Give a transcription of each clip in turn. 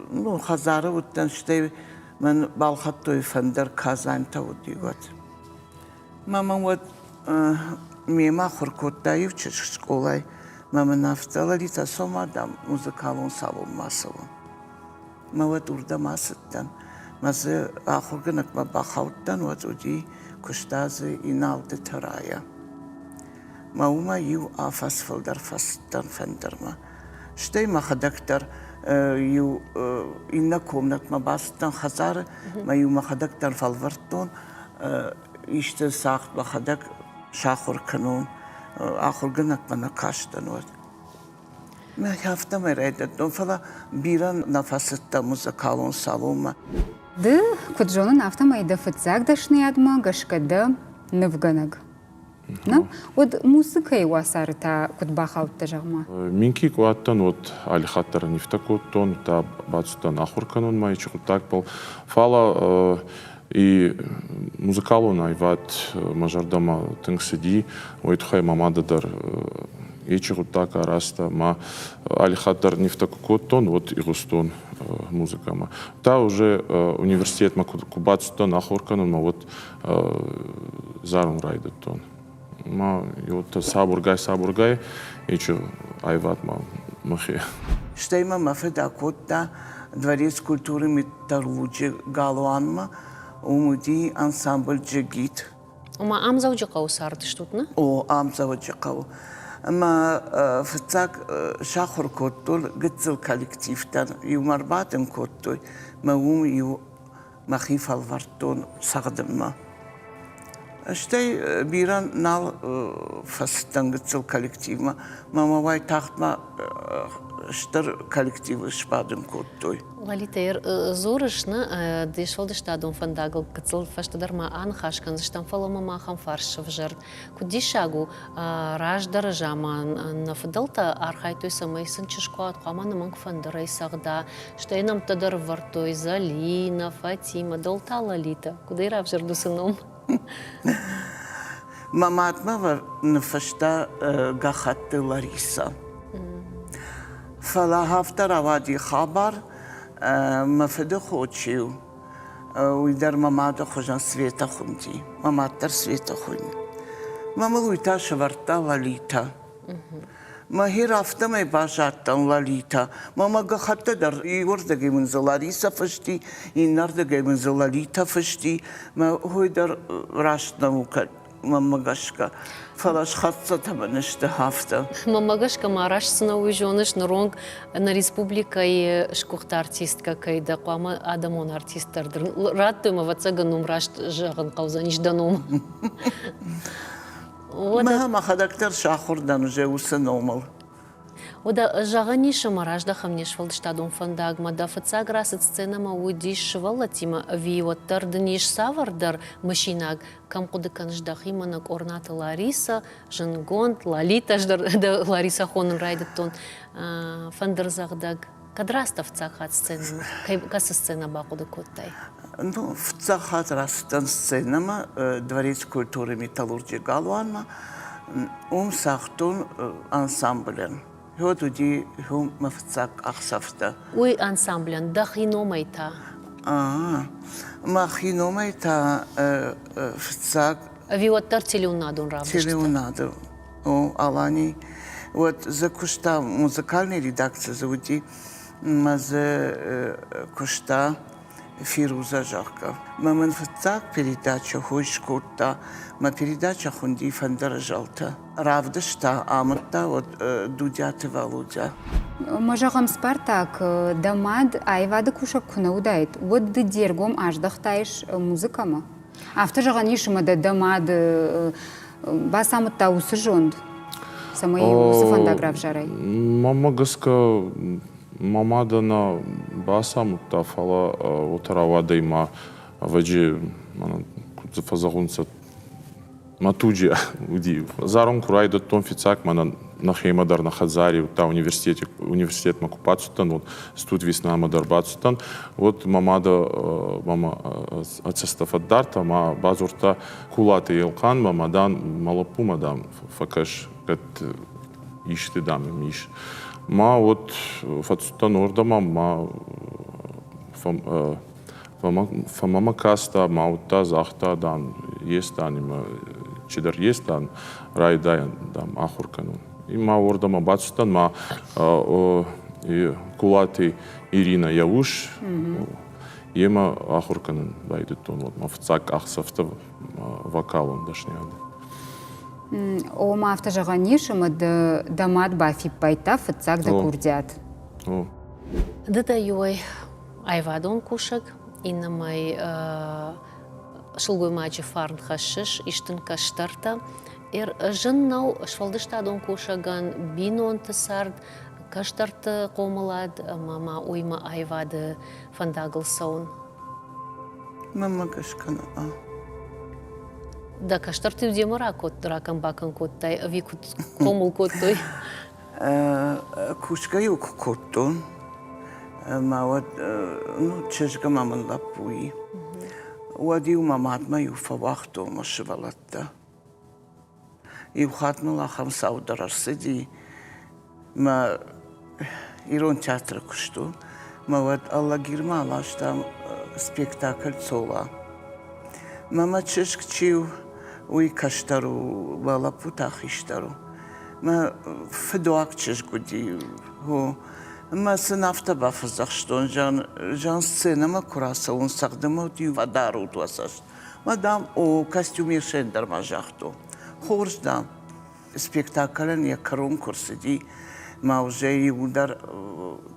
ну, хазары уттан штей мен балхаттой фендер Казань-та удигот. Мама вот мема хуркоттай в школой. Мама нафтала лита сомадам музыкалун салон масалун. Ма вот урда масыттан. Мазы ахурганак ма бахауттан вот уди куштазы иналды тарая. Маума ю афас филдар фастан фендерма. Штей махадактар ю инна комнат ма бастан хазар ма ю махадактар фалвартон иште сахт махадак шахур канун ахурганак ма накаштан вот. Ма хафта мередет дон фала биран нафасытта музыкалун салума. Ды куджонун автомайда фыцак дашны адма гашкада нывганаг. Ну, вот музыка и уасарта кутбахаутта жагма. Минки куаттан вот алихаттар нефтакоттон та бацутан ахурканун майчу так был фала и музыкалун айват мажардама тыңсиди ойтхай мамададар ечу так араста ма алихаттар нефтакоттон вот игустон музыкама. Та уже университет ма кубацутан ахурканун ма вот зарун райдаттон. Ма вот сабургай, ечу айват ма махе. Штейма мафеда котта дворец культуры металлургии Галуанма умуди ансамбль джигит. Ума амзауджикау сард штутна? О амзауджикау. Ма фцак шахур коттул гцил коллективтан юмарбатен коттой ма ю махиф алвартон сагдымма. Штей биран нал фастан гцил коллективма мамавай тахтма штар коллективы шпадым коттой. Лалитер зорышны дешвал дештадун фандагл гцил фаштадарма анхашкан заштан фалома махам фаршев жар. Кудишагу раждар жаман нафдалта архайтой самой сынчишкуат каманы манг фандарай сагда. Штей нам тадар вартой Залина, Фатима, долта Лалита. Куда ирав жарду сыном? Маматма var nıfışta gahattı Larisa. Fala hafta ravadi haber mafede xoçiu. Uydar mamada xojan sveta xundi. Mamatar sveta xuni. Mama uyta şvarta Lalita. Mahir hafta mı başattan Lalita. Mama gahatta dar orada gemin Larisa fışti. İnnar da gemin Lalita fışti. Ma huydar raştna mukat. Мамагашка. Фалаш хатса табан işte hafta. Мамагашка мараш сына уйжоныш нронг на республика и шкухта артистка кайда қама адамон артисттардыр. Раттыма ватсага нумраш жагын қаузаниш даном. Мама хадактар шахурдан уже усы нормал. Ода жагани шамараш да хамнеш валдштадун фандагма да фаца грасет сцена ма удиш валатима виоттар дниш савардар машинаг кам кудыкан ждахиманак орната Лариса жангонт Лалита ждар Лариса хонун райдаттон фандерзагдаг кадрастав цахат сцена каса сцена бакуды коттай. Ну в цахат растан сцена дворец культуры металлургии Галуанма сахтун ансамблен. Hodudi hum mafzak aksafta. Uy ansamblen dakhinomayta. Махиnomayta fzak. Виоттар телеунадун равдышта. Телеунаду. Алани. Вот за кушта музыкальной редакции заводи мазе кушта Фируза Жаков. Маман фцак передача хойшкотта, ма передача хунди фандара жалта. Равдышта амытта вот дудяты Володя. Можагам Спартак дамад айвады кушак кунаудайт. Вот дедергом аждахтайш музыкама. Авто жаганишима да дамад басамытта усы жонд. Самой усы фандаграф жарай. Мама гаска мамада на басамытта фала отаравада има ваджи зафазагунца матуджи уди. Зарон курайда том фицак мана на хеймадар на Хазари та университет макупацутан вот студ висна мадар бацутан вот мама ацастафаддарта ма базурта кулаты елкан мамадан малапу мадам факаш кат ишти дам миш ма вот фацутан ордама ма Mama kasta, mauta, zahta, dan jestan, чедер jestan, raidayan, dam ahurkanun. Ima ordama batstan, ma kulati Irina Yavush, ема ahurkanun baydutun, ma ftsак ахсафта вокалон дашняды. О мафта жағанишымы дамат бафип байта фыцак да курдят. Дыда юай айвадон кушак, инамай шылгой мачы фарн хашиш, иштын каштарта. Жыннау швалдыштадон кушаган бинон тысард, каштарты қомылад, мама уйма айвады фандагыл саун. Мама кашкана. Да, каштарты вдема ракам бакан коттай, викут комул коттой. Кушка юк коттон. Мавад, чешка маман лапуи. Уадиу мамадма юфа вахто машивалатта. И ухатнула хам саударар сиди. Ма ирон театр кушту. Мавад алла гирма алаштам спектакль цола. Мама чешк чиу уи каштару лалапу тахиштару. Ма федоак чешгуди. Ма сынафта бафызахштон жан сценама кураса он сагдама дию вадару туасаш. Мадам о костюме шендер мажахту. Хорждам спектаклен я карун курсиди. Ма уже и удар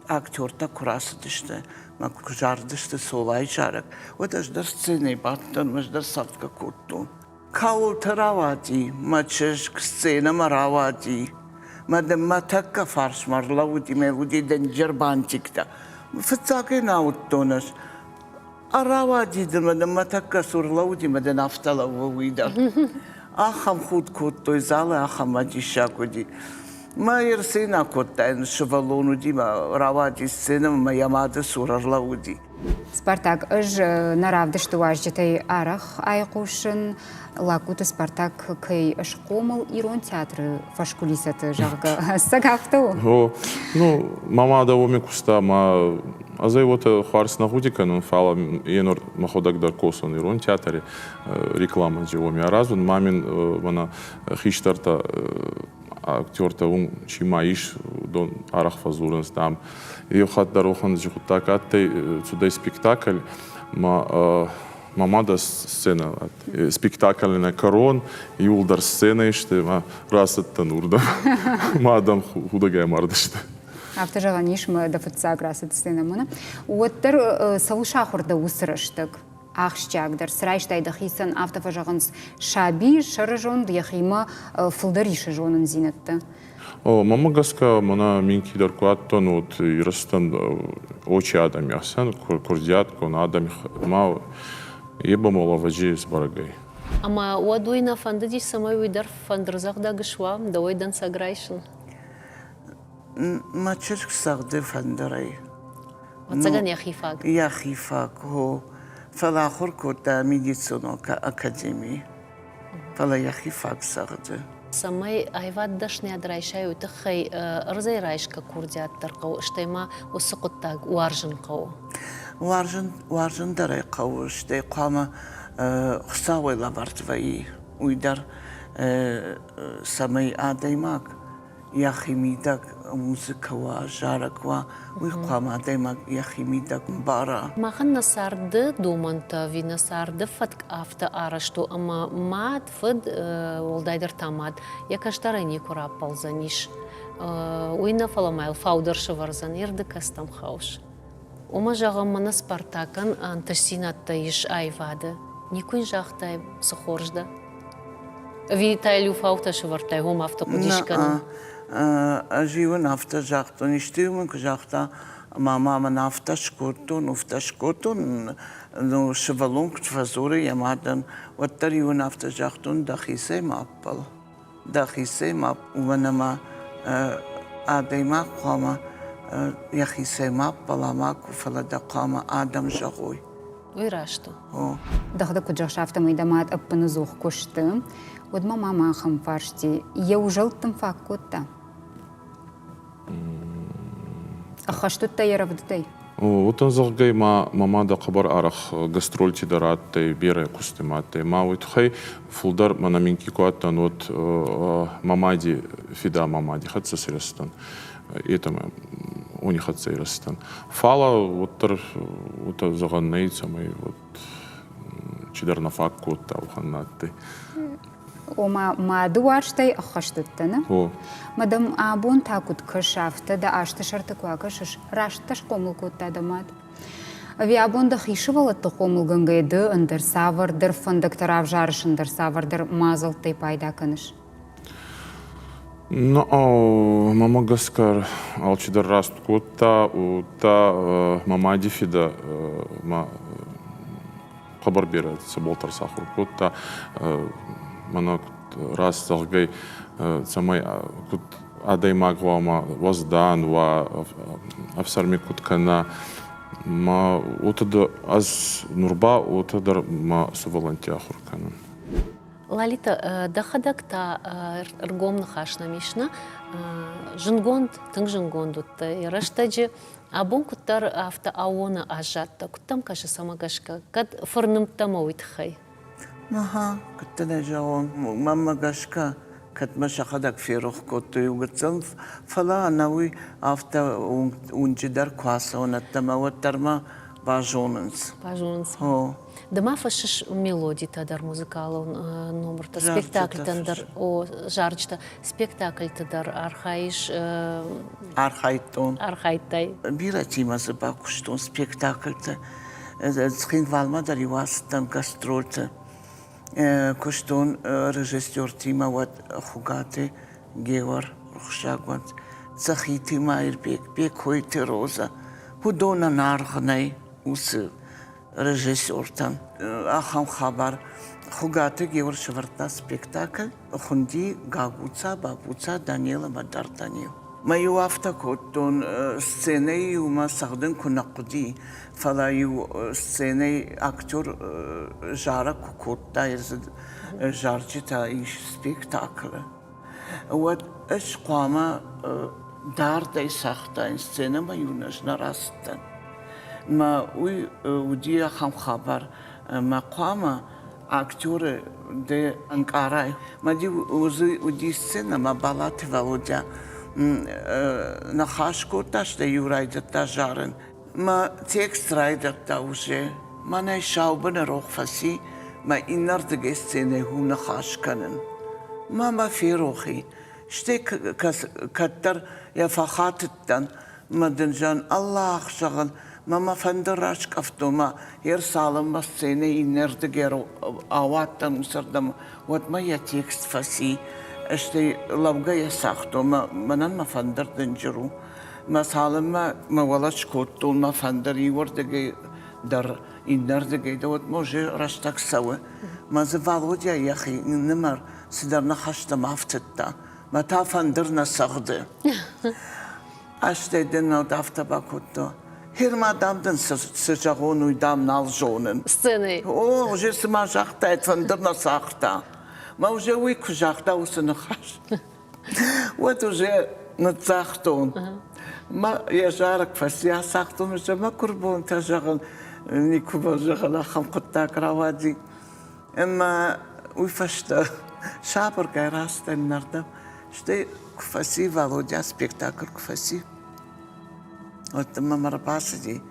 актерта кураса диште. Ма кужардышты солай жарак. Вот аж дар сцене баттан, маж дар савка коттун. Каул таравади, ма чешк сцена маравади. Мадам матакка фарш марлауди мелуди денджер бантикта. Фцаке науттонаш. Аравади ден мадам матакка сурлауди мадам афтала вуида. Ахам худ коттой залы ахам адишакуди. Ма ерсина коттайн шевалонуди ма равади сцена ма ямада сурарлауди. Спартак ыж наравдышты важжетай арах айқушын, лакуты Спартак кай ыш комыл ирон театры фашкулисаты жағғы сагафту. Ну, мама да оме куста, ма азай вот харс на худика, но фала енор маходак дар косон ирон театре реклама же оме аразун, мамин вана хиштарта актерта чима иш дон арах фазуренс там. И хат дарохан жихутак аттай цудай спектакль, мама да сцена, спектакль на корон, и улдар сцена иште, расаттан урда, адам худагай мардышты. Авто жағанишмы да фыцак расат сцена мына. Уаттар салышахурда усырыштык. Ахшчагдар, срайштайды хисан автофа жағынс шаби, шырыжон, дияхима фылдаришы жонын зинетті. Мама гаска мана минкидар куаттон от ирастан очи адам яхсан, курдиат кон адам ма еба мола ваджи с барагай. Ама уадуйна фандадиш самой уйдар фандрзах да гышва, да ойдан саграйшын. Ма чешк сагды фандарай. Вацаган яхифак. Яхифак, хо. Фала хоркота медицину академии. Фала яхифак сагды. Самай айвад дашны адрайшай утыхай рзай райшка курдиат тарқау, штайма усықыттаг уаржын қау. Уаржын дарай қау, штай қама қысауай лабартваи. Уйдар самай адаймак. Яхимидак музыкава, жараква, уйқама адаймак яхимидак бара. Махан насарды думанта, ви насарды фатк авто арашту, ама мат фыд олдайдар тамад. Якаштары не курап палзаниш. Уйна фаламайл фаударшы варзан ерді кастам хауш. Ома жағам мана Спартакан антасинатта иш айвады. Никуин жақтай сықоржда. Ви тайлю фауташы вартай, хом авто кудишкан. Живен авто жақтон, иштивмен жақта мама нафта шкотон, уфта шкотон, но шевалон кчвазуры ямадан, ваттар юн авто жақтон дахисе маппал. Дахисе мап, уванама адайма қама, яхисе маппал, ама куфала да қама адам жағой. Уйрашту. Дахда куджашафта майдамат аппаны зух кушты. Одма мама хам фаршти. Я ужалтым факкотта. Ахаштутта яравдытай. Утан загай мама да хабар арах гастроль тидараттай бере кустематтай. Ма уйтхай фулдар мана минки куаттан вот мамади фида мамади хатса сирастан. Это у них хатса сирастан. Фала уттар ута заганнайца май вот чидар нафак кутта уханнаттай. وما ما دوارشتي أخشتتنا О. مادام أبون تاكود كشافت دا أشت شرط كواكش راشتش قومل كوتا دمات أبي أبون دا خيشوال التقومل جنجيد أندر سافر در فندق تراف جارش أندر سافر در مازل تي بايدا كنش No, mama gaskar alčidar rast kutta, uta mama difida ma خبر بيرد سبولتر ساخر كutta mana rast zargay samay kut aday magwa ma wazdan wa afsarmi kut kana ma utad az nurba utadar ma suvalanti akhur kana Лалита, дахадакта ргом нахашна мишна, жингонд, тынг жингондут, раштаджи, абон куттар авта аона ажатта, куттам каша самагашка, кад форным тамовитхай. Маха, каттана жаон, мама гашка, кат машахадак ферух коту югцам, фала науи авта унчидар квасона тамаваттарма бажонынс. Пожалуйста. О. Дама фашиш мелодии тадар музыкалу номер та спектакль тадар о жарчта спектакль тадар архаиш Архайтон. архайтай. Билати мазы бакуштон спектакльта. Цхин валма дари вастан гастрольта. Куштон режиссер тима вот хугаты Геор Рухшагват. Цахити майрбек бек хойте роза. Худона наргнай усы. رژیسورتان آخام خبر خوگاته گیور شورتا سپیکتاکل خوندی گاگوچا باگوچا دانیل مدار دانیل ما یو افتا کودون سینه یو ما سعدن کنقدی فلا یو سینه اکتور جارا کوکوتا یزد جارچی تا ایش سپیکتاکل و اش قاما دار دای ساختا این سینه ما یو نجنا راستن ما ودي خام خبر ما قام أكتور ده أنكارا ما دي ودي سنة ما بالات فلوجا نخاش كوتاش ده يورايد تاجارن ما تكست رايد تاوجه ما نشاوبن روح فسي ما إنر دقي سنة هو نخاش كنن ما في روحي شتى كتر يا فخات التن ما دنجان الله شغل ماما فندراش كفتوما هير سالم بس سنة ينرد غيرو آواتن وسردم وات ما يتيكست فسي اشتي لبغا يساختو منن ما فندر دنجرو ما سالم ما ولاش كوتو ما فندر يورد در ينرد دوت موجي راشتك سوا ما زفالوديا يا اخي نمر سدرنا خشتا مافتتا ما تا فندرنا سغد اشتي دنا دافتا باكوتو Hirma damden sıcağın uydam naljonen. Сцены. O, уже сама жахта, это фандерна сахта. Ma уже уйку жахта усыны хаш. Вот уже на цахтон. Ма я жарок фасия сахтон уже ма курбон тажаган никуба жаган ахам кутта кравади. Эмма уйфашта шабыр гайрастен нардам. Что кфаси Володя спектакль кфаси. قلت ماما رباسدي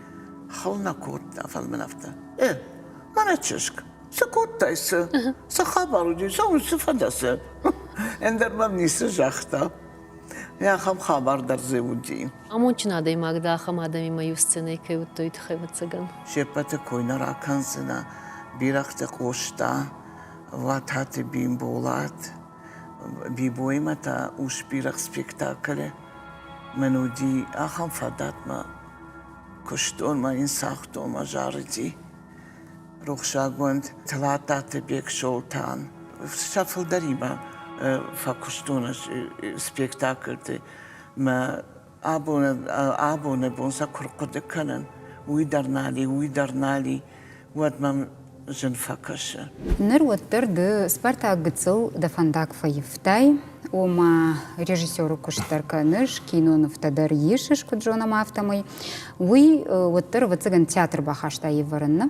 خلنا كوتا فالمنافتا ما نتششك سكوتا يس سخبر ودي سو سفدس اندر مبني سجاختا يا خم خبر در زودي Амончина да има да хамадами мою сцены кай вот той тхайва цыган. شپت کوینا راکنزنا بیرخت قوشتا واتات بیم بولات بیبویمتا اوش بیرخ سپیکتاکله منودي أخم فدات ما كشتون ما إنساختون ما جاردي روح شاقوند ثلاثة بيك شولتان شافل دريبا فكشتون سبيكتاكل ما أبونا بونسا كرقد كنن ويدرنالي ود ما جن فكش نروتر د سبارتا قتل د فندق فيفتاي ома режиссеру куштарканыш, кинонов тадар ешиш куджона мафтамой. Уй оттыр вацыган театр бахашта еварынна.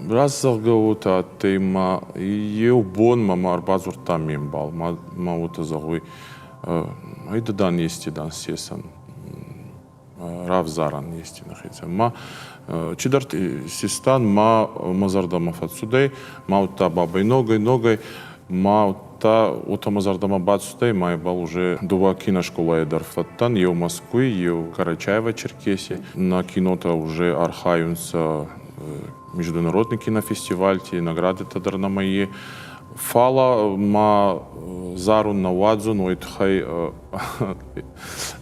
Раззалга ота тема еубон мама арбазурта мембал. Ма ота загуй айдадан естидан сесан. Равзаран есть находится. Ма чидарт систан ма мазардама фатсудей, ма ута бабой ногой, ма ута мазардама бацудей, ма бал уже дува киношкола эдар фаттан, ев Москвы, ев Карачаева, Черкесии. На кинота уже архаюнца международный кинофестиваль, те награды тадар на мои. Фала ма зарун на вадзун, уйтхай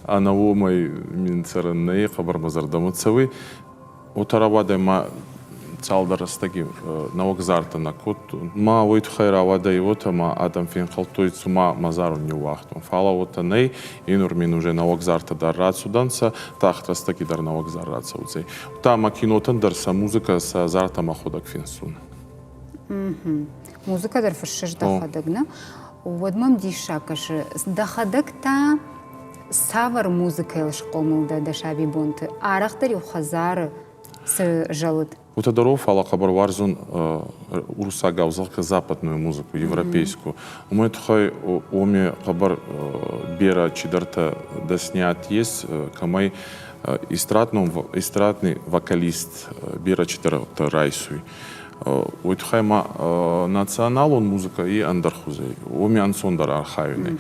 анаумай минцаранней хабар мазардамуцавы. Утаравадай ма цалдарастаги навокзарта на кот. Ма уйтхай равадай ота ма адам фин халтуйцу ма мазарун не вахтун. Фала ота ней инур мин уже навокзарта дар рацуданца, тахтрастаги дар навокзар рацауцей. Та ма кинотан дарса музыка са зарта ма ходак финсун. Музыка дар фашиш дахадагна. Водмам диша каши дахадагта савар музыка елш комылда дашаби бонты. Арахтар ю хазар с жалыт. Утадаров ала хабар варзун урусага узалка западную музыку, европейскую. Мы тухай оми хабар бера чидарта да снят есть, камай эстрадный вокалист бера чидарта райсуй. Уйтхай ма национал он музыка и андархузей. Оми ансондар архайвный.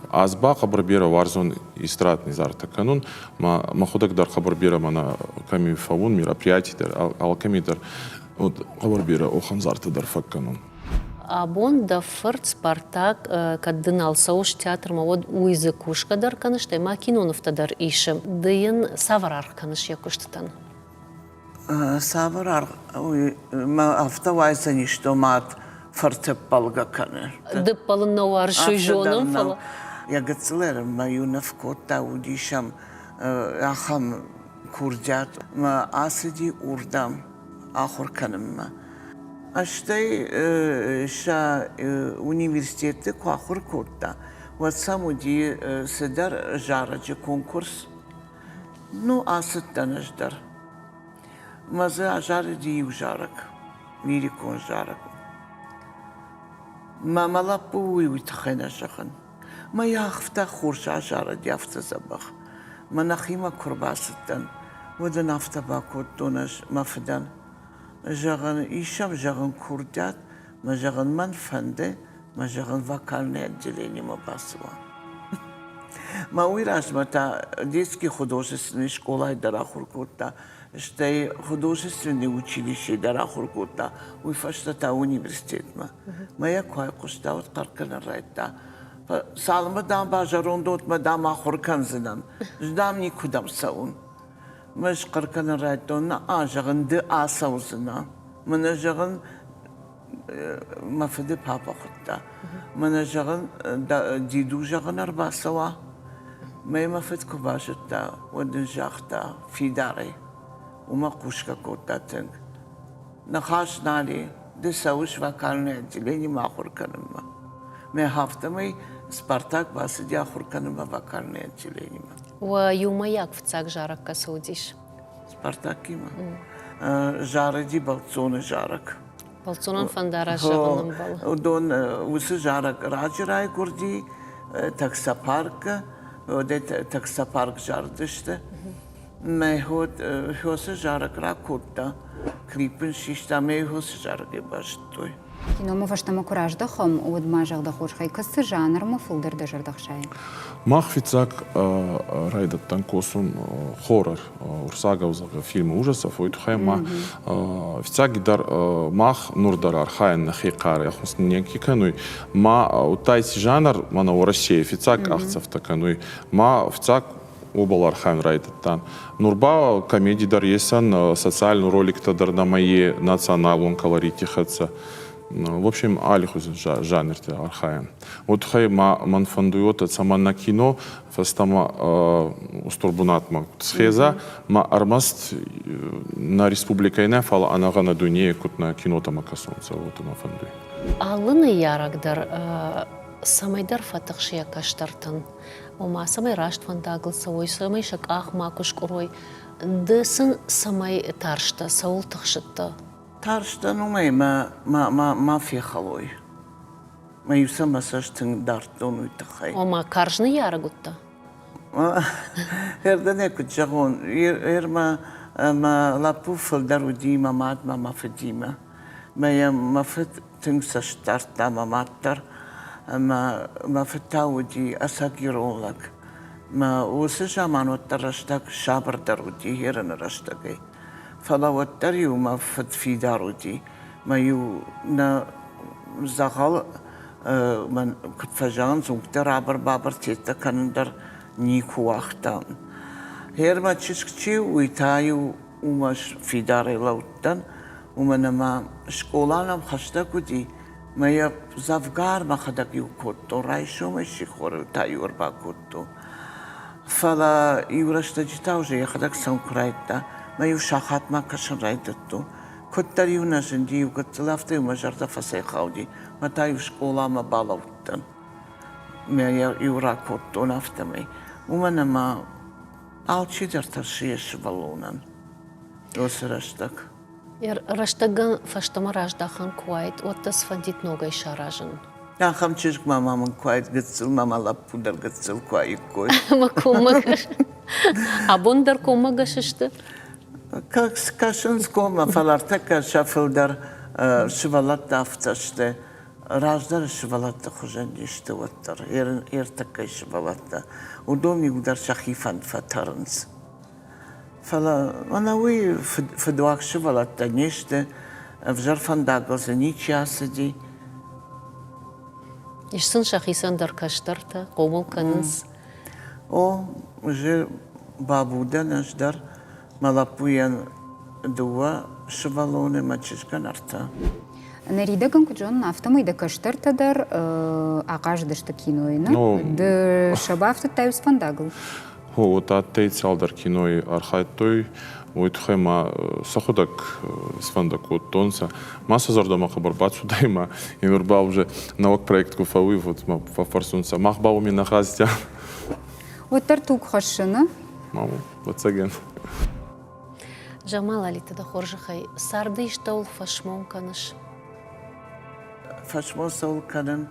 Азба хабар бера варзун эстрадный зарта канун. Ма ходак дар хабар бера мана ками фавун мероприятий дар алкамидар. Вот хабар бера охан зарта дар фак канун. Абон да фырт Спартак каддынал сауш театр ма вот уйзы кушка дар каныш, тай ма кинонов тадар ишем. Дыйын саварар каныш якуштатан. Савар ма автовайса ништо мат фыртып балга каныр. Дыппалын науар шуйжоным фала. Я гацлерам маюнов кота удишам ахам курдят ма асиди урдам ахур канымма. Аштай ша университеты куахур кота. Вот самуди седар жараджи конкурс. Ну асыттан аждар. Мазы ажары дию жарак. Лирикон жарак. Мамалапу уйтхена жахан. Ма яхфта хурша ажара дяфта забах. Манахима курбасыттан. Водан автобакот донаш мафдан. Жаган ишам жаган курдят, ма жаган манфанде, ма жаган вокальное отделение мабасова. Ма уиражмата детский художественный школа и дарахуркота, что художественное училище дарахуркота, уйфаштата университет ма. Моя кое кушта от каркана райта. Салма дам бажарондот ма дам ахурканзинан. Ждам никудам саун. مش قركنا رايتونا جغن دي آساوزنا من جغن ما فدي بابا خطا من جغن ديدو جغن أربع سوا ما فد كباشتا ودن جاختا في داري وما قوشكا كوتا تنك نخاش نالي دي ساوش وكالنا جليني ما آخر كنما ما هافتا مي سبارتاك باسدي آخر كنما وكالنا جليني ما ويومياك в цак жарак касаудиш. Спартак има. Жаради балцоны жарак. Балцонан фандара шагылым бал. Дон усы жарак раджирай гурди таксапарка, оде таксапарк жардышты. Мехот хосы жарак ракотта. Клипен шишта мехосы жарак ебаштой. Кино мы ваштама кураждахом, уд мажагда хошхай касы жанр мы фулдер дажардахшай. Махвицак райдат танкосун хоррор урсагаузага фильмы ужасов уйтхай ма вицаги дар мах нурдар архайн нахикар яхус неки кануй ма утайси жанр мана у России вицак ахцав такануй ма вицак обал архайн райдаттан нурба комедий дар есан социальный ролик тадар на мои националун колорити хатса. В общем, алихуз жанр архаен. Вот хай манфандуйота сама на кино, фастама устурбунат ма схеза, ма армаст на республика ине фала анага на дуне кут на кино тама касонца вот на фандуй. Алыны ярагдар самайдар фатықшия каштартын. Ома самай рашт фандагылса ой, самай шак ахма кушкурой. Дысын самай таршта, саул тықшытты. Таршта нумай ма фехалой. Ма юса масаштың дартон уйтақай. Ома каржны ярагутты. Ердане кучагон, ерма лапу фылдаруди мамат мама федима. Мая мафет тыңсаш тарта маматтар. ما في التاودي أساقيرولك ما وسجامان وترشتك شابر درودي هيرن رشتكي فلا وتري وما في دارودي ما يو نا زغل من كتفجان زوجتر عبر بابر تيتا كندر نيكو واختان هير ما تشكتشي ويتايو ومش في داري لوتن ومن ما شكولانا بخشتك ودي ما يا زافغار ما خدك يوكوتو رايشو ماشي خور تايور باكوتو فلا يورشت جتاوجي يخدك سانكرايتا ما يوشاخات ما كشن رايدتو كتر نجندي وكتلافتي وما جرت فسيخاودي ما تايوش قولا ما بالاوتن ما يورا كوتو نافتمي ومن ما алчи дертаршиеш балунан осрашtak Раштаган фаштама раждахан куайт, оттас фандит ногай шаражен. Я хамчишк мамамын куайт гыцыл, мама лаппудар гыцыл куайт кой. Макумагаш. А бондар комагашышты? Как скашын скома фалартака шафылдар шывалат дафташты. Раждар шывалатта хужандишты оттар. Эртакай шывалатта. Удомни удар шахифан фатарынс. فلا أنا وي في دواك شغلة تنيشته في جرفان داغوز نيتشي أسدي. يشسن شخيسان در كشترته قومو كنز. أو جي بابودا نجدر ملابويان دوا شغلوني ما تشكن أرتا. Наридаган куджон автомой да каштартадар акаж дышты киноина. Да шабафты тайус фандагл. Вот аттейцалдар кинои архайттой уйтхема сахудак свандакот тонса маса зардама хабар бацудайма имерба уже навак проект куфави вот ма фарсунса махбау ми нахастя вот тартук хашына маму вацаген Жамал алита да хоржахай сарды иштаул фашмон каныш фашмон саул канын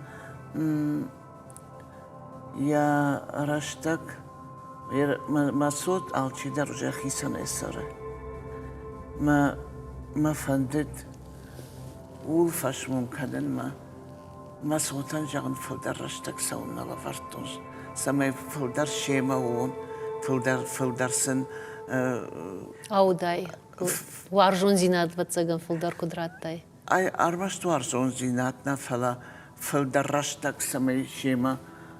я раштак مسعود آلچی در روی خیسان اسره. ما فندد اول فشمون کردن ما مسعودان جان فلدر رشتک سون نلافرتونش. سمی فلدر شیما اون فلدر سن. آودای. وارجون زینات واتساگن فلدر کدرات تای. ای آرماست وارجون زینات نفلا فلدر رشتک سمی شیما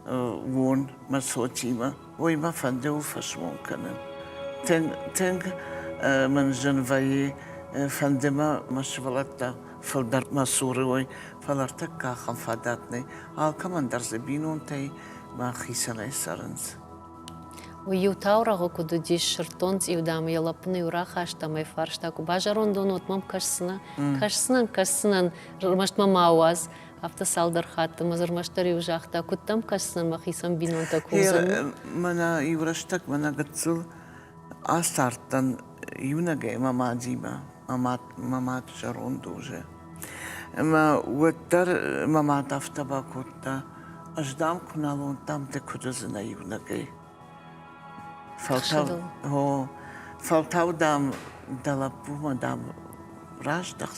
اون مسعودیما. وی ما فنده و فشمون کنن. تنگ من جنوایی فنده ما مشغلت فلدر مسوره وی فلرتک که خم فداتنی. آل کمان در زبینون تای ما خیسنای سرنز. ویو تاورا کدو دیش شرطونز ایودام یلپنی ورا خاشتا می فرشتا کو باجرون دونوت مام کشسنن رمشت مام آواز. Авто салдар хатта, мазармаштари ужахта, куттам кашсан махисан бинон такузан. Мана ивраштак, мана гацул астартан юнагай мамадима, мамат жарон дуже. Ма уаттар мамат автаба кутта, аждам куналон там те кудазана юнагай. Фалтау дам далапу мадам раждах,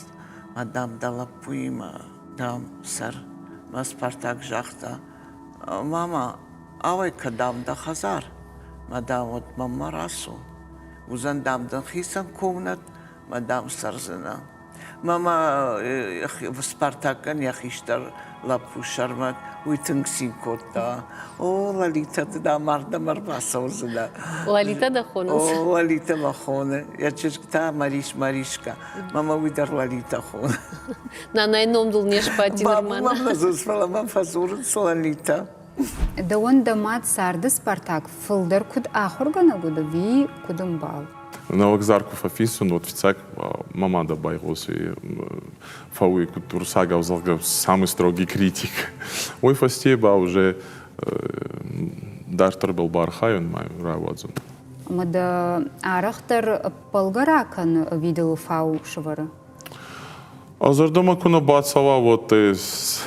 мадам далапу има. Дам сар, ма Спартак жахта. Мама, авай кадам да хазар. Мадам от мама расу. Узан дам да хисан комнат, мадам сарзана. Мама в Спартакан яхиштар лапу шармак, уйтынг синкота. О, Лалита да марда марбаса узана. Лалита да хонус. О, Лалита махоне. Я чешкта Маришка. Мама уйдар Лалита хон. На найном дул не шпати нормально. Мама заспала, мама фазурын с Лалита. Да он да мат сарды Спартак. Фылдар куд ахоргана гуда ви кудым бал. на вокзарку фафисун, вот фицак мама да байгос и фауи кутурсага узалга самый строгий критик. Ой фастеба уже дартер был бархайон май равадзун. Мада арахтар полгаракан видел фау швара. А зардома куна бацава вот из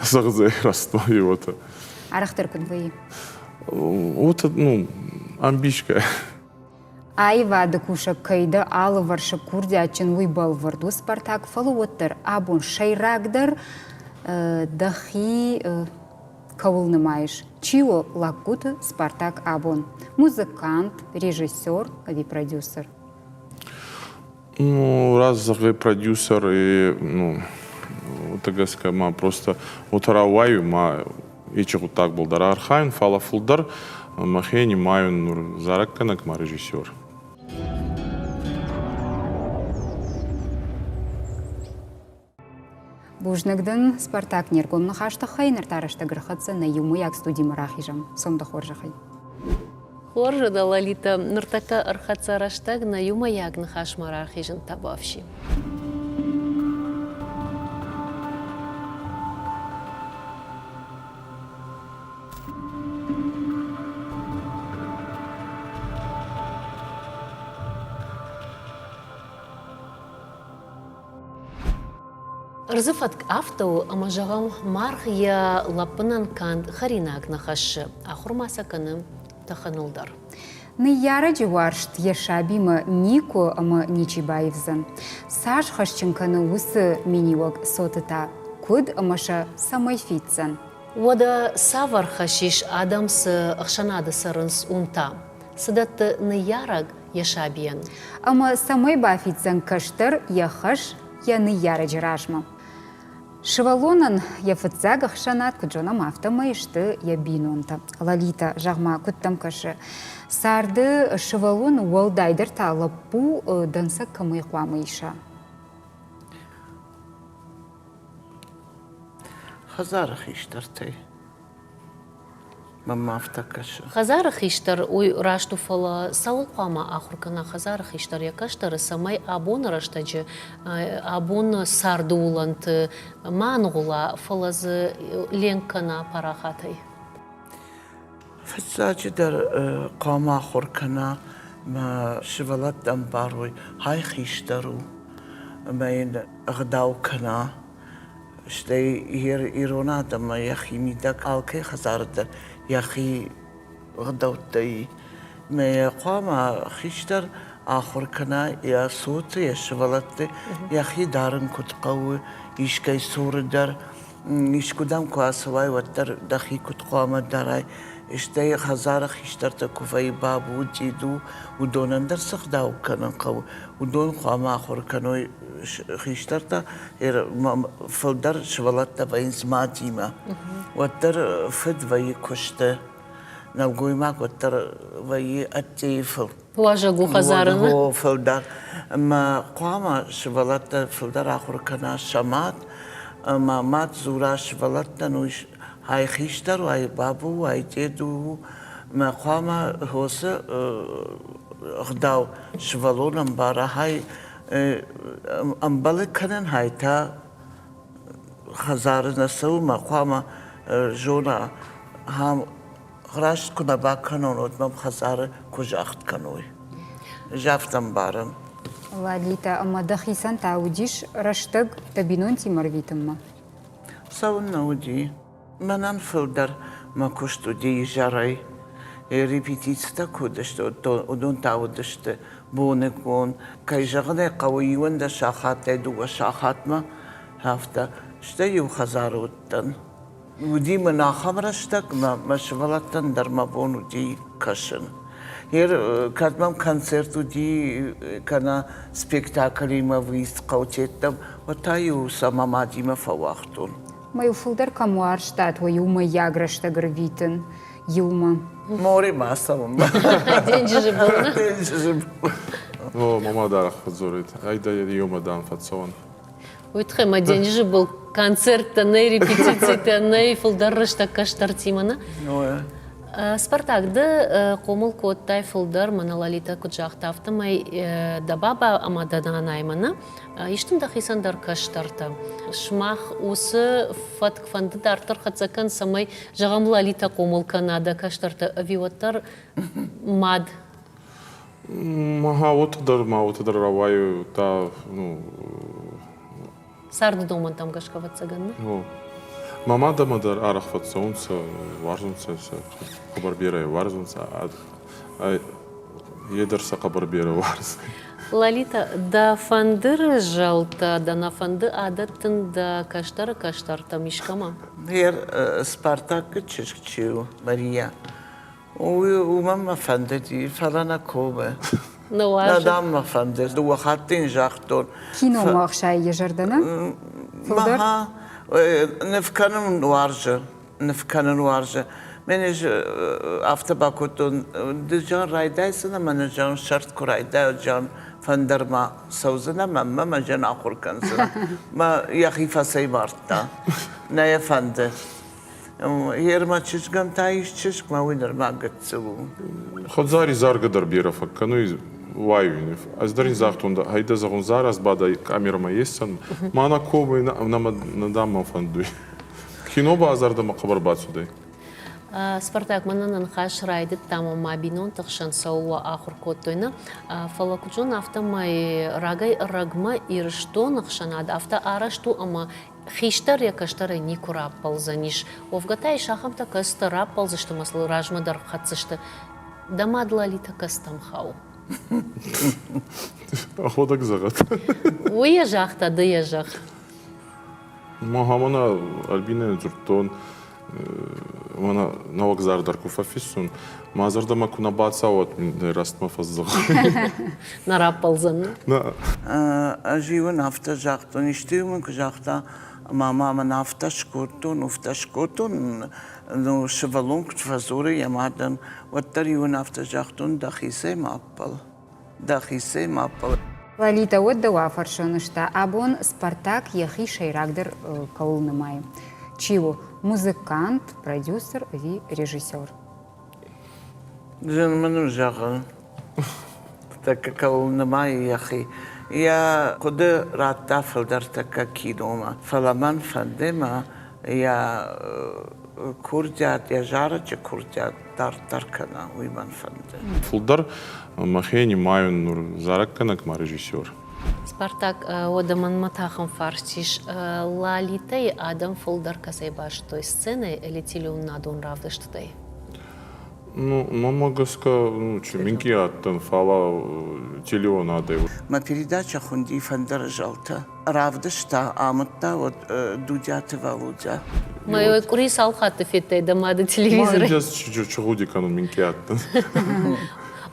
загзе растой вот. Арахтар кун вы. Вот ну амбишка. Айва докуша кайда алы варша курди ачин вы бал варду Спартак фалуоттар абун шайрагдар дахи кавулны маиш. Чио лакута Спартак абун. Музыкант, режиссер и продюсер. Ну, раз вы продюсер и, ну, так сказать, ма просто утараваю, ма и чего так был дар архайн, фалафулдар, махени маю нур заракканак ма режиссер. Бужнагдын Спартак нергомны хашты хайнер тарашты грахатса на юмы як студий марахижам. Сомда хоржахай. Хоржа да Лолита нұртака ұрқатса раштаг на юма ягны хашмарар хижын табавши. Рзыфатк автоу амажағам мархия лапынан канд харинаг нахашы ахурмаса каным таханылдар. Нияра джуаршт ешабима Нико ама Ничибаевзан. Саш хашченканы усы миниуак сотыта куд амаша самайфитсан. Вода савар хашиш адамс ахшанады сарынс унта. Сыдатты нияраг ешабиян. Ама самай бафитсан каштар яхаш я нияра джражма. Шывалонан яфыцагах шанат куджонам автомайшты ябинонта. Лолита жагма куттам кашы. Сарды шывалон уалдайдыр талапу данса камай қуамайша. Хазарах иштартай. Мама автокашы. Хазарах иштар ой рашту фала сауқама ахуркана хазарах иштар якаштары самай абон раштаджы абон сарды уланты манғула фалазы ленкана парахатай. فالساجدر قام آخر كنا ما شغلات دنباروي هاي خيشترو ما ين غداو كنا شتي إيرونا دم يخي ميدك أوكي خزارد يخي غداو تي ما قام خيشتر آخر كنا يا صوت يا شغلات يخي دارن كت قوي يشكي صور در يشكدام كواسواي ودر دخي كت قام دراي اشتاي خزارة خيشترتا كوفاي بابو جيدو ودون در سخداو كانن قو ودون قام آخر كانوا خيشترتا فلدر شوالتا باين زماديما ودر فد وي كشتا نوغوي ماك ودر وي اتيفل Важагу хазарына. هو فلدر ما قام شوالتا فلدر آخر كانا شمات ما مات زورا شوالتا نوش هاي خيشتر وهاي بابو وهاي جدو ما قام هوسه غداو شوالون امبارا هاي امبالك كنن هاي تا خزار نسو ما قام جونا هم خراش كنا باكنون ودمم خزار كجاخت كنوي جافتم بارم Лолита ама дахисан таудиш раштаг табинон тимарвитымма. سونا ودي منان فلدر ما كشتو دي جاري ريبيتيتستا كودشت ودون تعودشت بونك بون كي جغني قوي وندا شاخات دو شاخات ما هافتا شتيو خزاروتن ودي منا خمرشتك ما شغلتن در ما بون ودي كشن هير كاتمام كونسرت ودي كنا سبيكتاكلي ما ويست قوتيتم وتايو سما مادي ما فواختون Маю фулдар камуар штат во юма яграшта гравитен. Юма. موري ما سوم Деньги же был. О, мама да хазорит. Айда йома дан фатсон. Уйтхема деньги же был концерт, не репетиции, не фулдар рашта каштар тимана. Спартак, да комул коттай фулдар мана Лолита куджахтафтамай да баба амадана наймана. Иштин да хисандар каштарта. Шмах усы фаткфанды дартар хацакан самай жагам Лолита комул канада каштарта авиоттар мад. Ма отадар раваю та, ну, Сарды доман там гашкаватсаганна. ну, мама да мадар арахфатса унца, варзунца, хабар бера варзунца, едерса хабар бера варз. Лолита, да фандыр жалта, да на фанды адаттын да каштар мишкама. Her Spartak çeşitçiu Maria. O mama fandeti falana kobe. Ну, важно. Nadam fandet. Du hattin jachton. Кино махшай ежардана? Фулдар? Maha nefkanın varca. Nefkanın varca. Meniş hafta bakutun dijan raydaysın ama nejan şart kurayda can fandarma savzına mama can akur kansın. Ma yahifa saybartta. Ne fandı. Yerma çizgam tayiş çizg ma winner ma gatsu. Ходзари заргадар берафа, кануи вайвинев. Аздарин захтунда, хайда загун зараз бада камерама естсан, мана кобы надамма фандуй. Киноба азардама хабар бацудай. Спартак мананан хаш райдит тамо мабинон тахшан сауа ахур коттойна. Фалакучон автомай рагай рагма ирштон нахшанад авто арашту ама хиштар я каштары не кураппал заниш. Овгатай шахам така стараппал за что маслы ражмадар хатсышты. Дамадла ли така стамхау. Аходак загат. Уежахта да ежах. Махамана Альбина Джуртон, мана навакзардар куфафисун, мазардама кунабаца от растма фаззаг. Нараппал зан. Живен hafta jachton. İştiğimin kujachta mama hafta şkurtun, no şevalon kutfazure yamadan. Vattar живен hafta jachton dakhise mappal. Лолита отда уафаршонышта, абон Спартак яхи шайрагдер каулнымай. Чиво музыкант, продюсер и режиссер. Женману жаган. Так каулнымай яхи. Я куды ратта филдар така кинома. Фаламан фандема я курдят, я жарача курдят таркана уйман фанде. Фулдар махени маю нур заракканак ма режиссер. Спартак одаман матахам фарсиш Лолитай адам фулдар касай баш той сцены летели он надон равдыштыдай. Ну, мама гаска, ну, чуминки аттан фала телеон адай. Ма передача хунди фандер жалта. Равдышта амытта вот дудяты валудя. Мой кури салхаты феттай дамады телевизоры. Мажас чугуди канун минки аттан.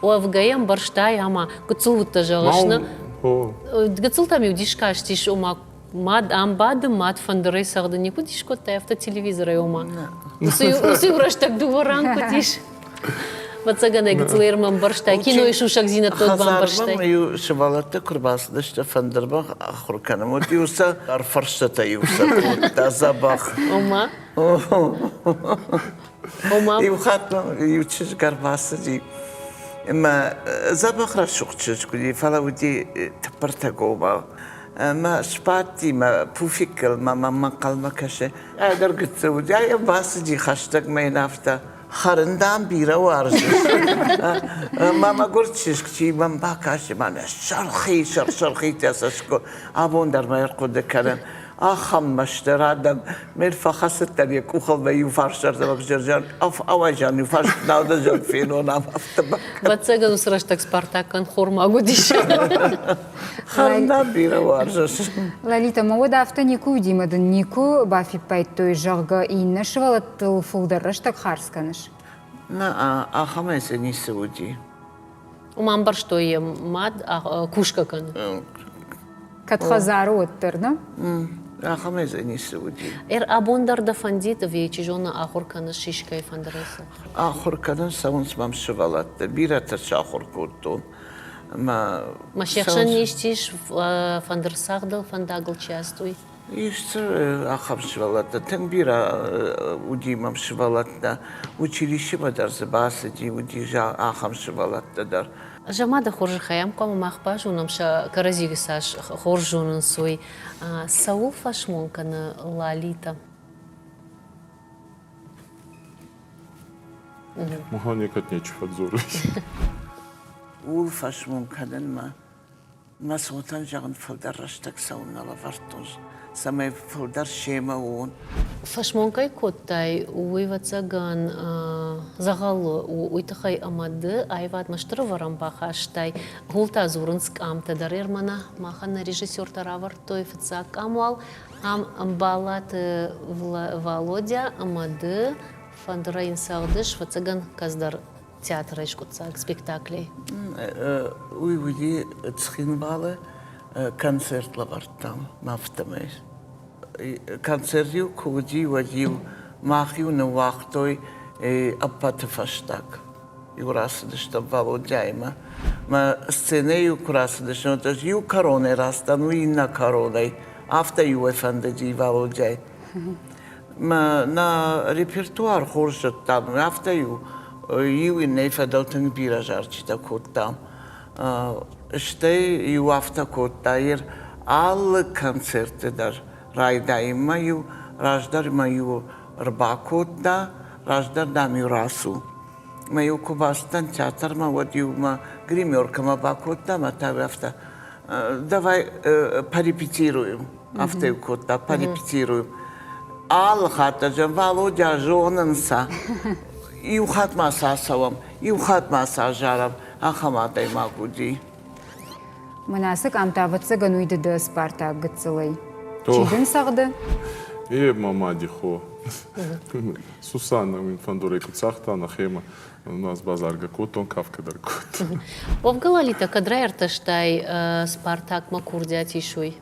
Овгаям барштай ама гуцулта жалышна. Гуцултами удишкаш тиш ума мад амбады мад фандерей сагды не кудиш коттай авто телевизоры ума. Усы ураш-так дуворан кутиш. Бацагана гуцулерман барштай кино и шушак зина тот бам барштай. Маю шевалата курбас дышта фандербах ахурканам. Вот юса арфарштата юса та забах. Ума. Ума. Юхатно ючиш гарбасы ди. Ма забах рашукчиш куди фала уди тапартагоба. ما شباتي ما بوفيكل ما قلما كشه اگر قلت ودي يا باسجي خشتك ما ينافتا خرندان بيرا وارجش ما قلتش كشي من باكاش ما شرخي تاسشكو ابون در ما يرقد كلام آخام مشترادم مرفا خست تريك وخل بيو فارشر تبع جرجان أواجان يفارش ناودا جان فينو نام أفتبك Бацага усраш-так Спартакан хорма годиш. خرندان بيرا وارجش Лолита, мода автонику димадан нику бафи пайт той жарга и нашвала тыл фулдарыштак харсканыш. لا آخام إنساني سعودي Умам барштой мад кушкакан. Катхазару оттырна? آخام إنساني سعودي Абондар да фандит вечижона ахуркана шишкай фандареса. آخر كذا سوونس مام شغلات بيرا تشاخر كوتون ما Машехшан ништиш фандерсахдал фандагл частуй. Ишцер ахамшвалата, тенбира удимамшвалата, училище бадарзе басади удижа ахамшвалата дар. Жамада хоржи хаям кому махпаш унамша каразиги саш хоржунун суй сау фашмонка на лалита. Мага никак нечего отзорить. Улфаш мумкаден ма сотан жаган фалдараштак саунала вартуз. Самай фалдар шема он. Фашмонкай коттай уйвацаган загалы уйтахай амады айват маштыр варамбахаштай гулта зурынск амта дарермана махана режиссер таравар той фцак амвал балат Володя амады фандраин сагдыш фацаган каздар театра ишкутсак спектаклей. Уйвуди цхинбалы концерт лавартам мафтамай. Концертю куди вадил махью на вахтой апатафаштак. Юрасдышта Володяйма. Ма сценею красдышта даже ю короне растану и на короной. Авто ю эфандади Володяй. Ма на репертуар хоржат там авто ю и нефадалтын биражарчита коттам. Штей ю авто коттайр all концерты дар райда маю раждар маю рбакотта раждар дамю расу. Маю кубастан театр ма вот ю ма гримерка ма бакотта ма та авто. Давай порепетируем. Авто ю котта порепетируем. All хата жан Володя жонынса. Ю хатма сасавам, ю хатма сажарам, ахаматай магуди. Мынасык амтавыцыган уйдыды Спартак гыцылый. То. Чидын сағды? Мама дихо. Сусанна мин фандурей куцахта на хема. У нас базарга котон кавка дар кот. Овгалалита кадрайр таштай Спартак макурдят ишуй.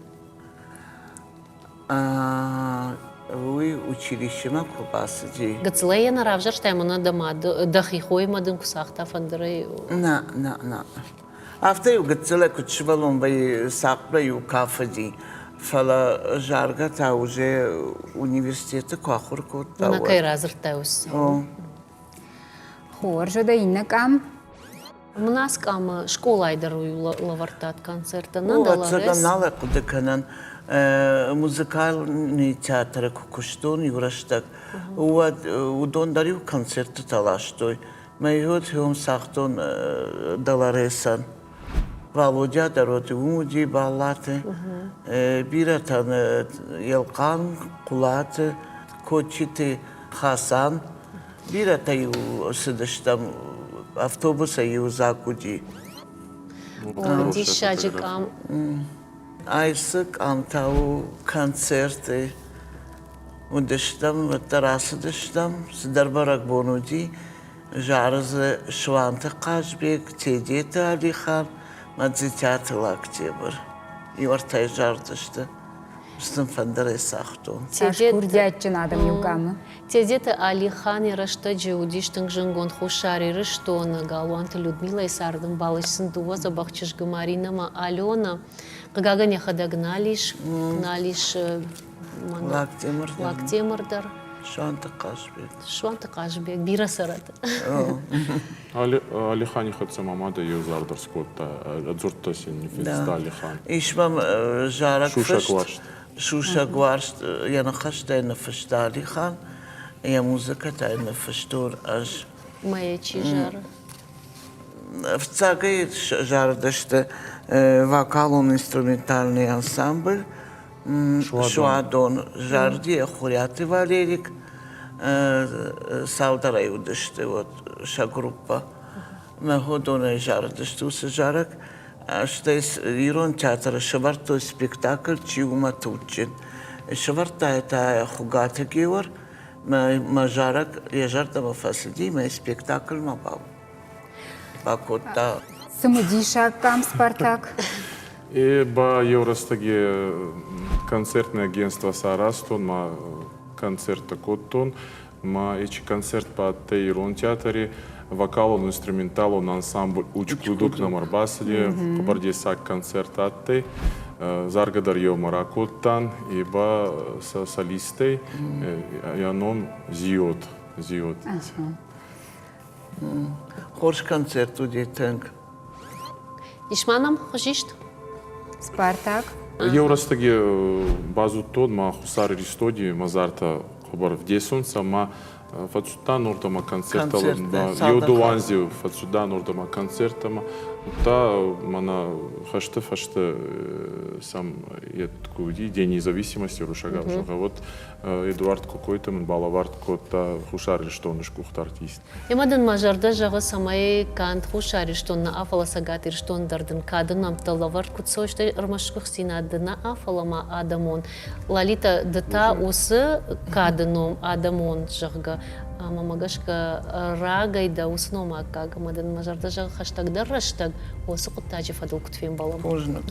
Уй училище ма кубасади. Гацлея на равжар штай мана дама дахихой мадын кусахта фандрей. На. Авто ю гацеле кучвалон бай сакла ю кафади. Фала жарга та уже университета кахур котта. На кай разртаус. Хоржы да иннак ам. Мнас кам школа айдаруй лавартат концерта на Отсага даларес. нала кудыканан музыкальный театр кукуштон юраштак. Удон дарю концерты талаштой. Майот хем сахтон даларесан. Володя дароты умуди баллаты. Биратан елкан кулаты кочити Хасан. Бирата ю сыдыштам автобуса ю закуди. Дишаджик ам. Айсык амтау концерты. Удыштам, тарасыдыштам, сыдарбарак бонуди. Жарзы Шванты Қажбек, Тедеті Алихан, Мадзитяты Лактебір. Юартай жардышты. Біздің фандарай сақтон. Саш курдятчын адам югамы. Тедеті Алихан ирашта джеудиштың жыңгон хушари рыштоны галуанты Людмила Исардың балышсын дуаза бақчышгы Маринама Алена. Қыгаган яхада гналиш Лактемірдар. Шванты Қажбек. Шванты Қажбек, бира сараты. Алихан хатса мамада юзардар скотта. Адзурта сен нефеста Алихан. Ишмам жарак Шушак Шушак варшт. Яна хаштай нафышта Алихан. Я музыка тай нафыштор аж. Моя чижара. В цагай жардышты вокально-инструментальный ансамбль. Шуадон жарди, хуряты Валерик. Саударай удышты, вот, ша группа. Меходона жардышты, усы жарак. Что из Ирон театра шеварто спектакль Чиума Тучин. Шеварта это хугата геор. Ма жарак, я жарта мафасиди, ма спектакль мабау. Бакота. Самодишак кам Спартак. Ба Евростаге концертное агентство Сарастон, ма концерта Коттон, ма ичи концерт по Тейрон театре, вокалон, инструменталон, ансамбль Учклудук на Марбасаде, Кабардесак концерт атты, заргадар йомаракоттан, ибо солистей яном зиот. Хорш концерт удетенг. Ишманам хожишт? Спартак. Евростаги базу тод, ма хусар ристоди, мазарта хобар в десун, сама фацудан ордама концертала, йодуанзи фацудан ордама концертама, та мана хашты сам еткуди День независимости рушага. Вот Эдуард какой-то балавард кота хушар что нышкухт артист. Ямадан мажарда жағы самай кант хушари штонна афала сагатир штондардын кадын амталавар кутсойшты ырмашкых синадына афалама адамон. Лалита дата усы кадыном адамон жағы. Мамагашка рагайда уснома кага мадан мажарда жағы хаштагдар раштаг осы құттажы фадыл күтфен балам. Хожнак.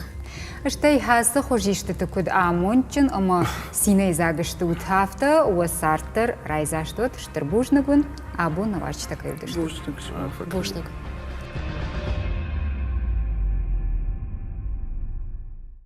Штей хасы хожишты тыкуд амончын, ама синей загышты утхафта, уасартыр райзаштот, штырбужнагун, абу навачта кайдышты. Бушнак. Бушнак.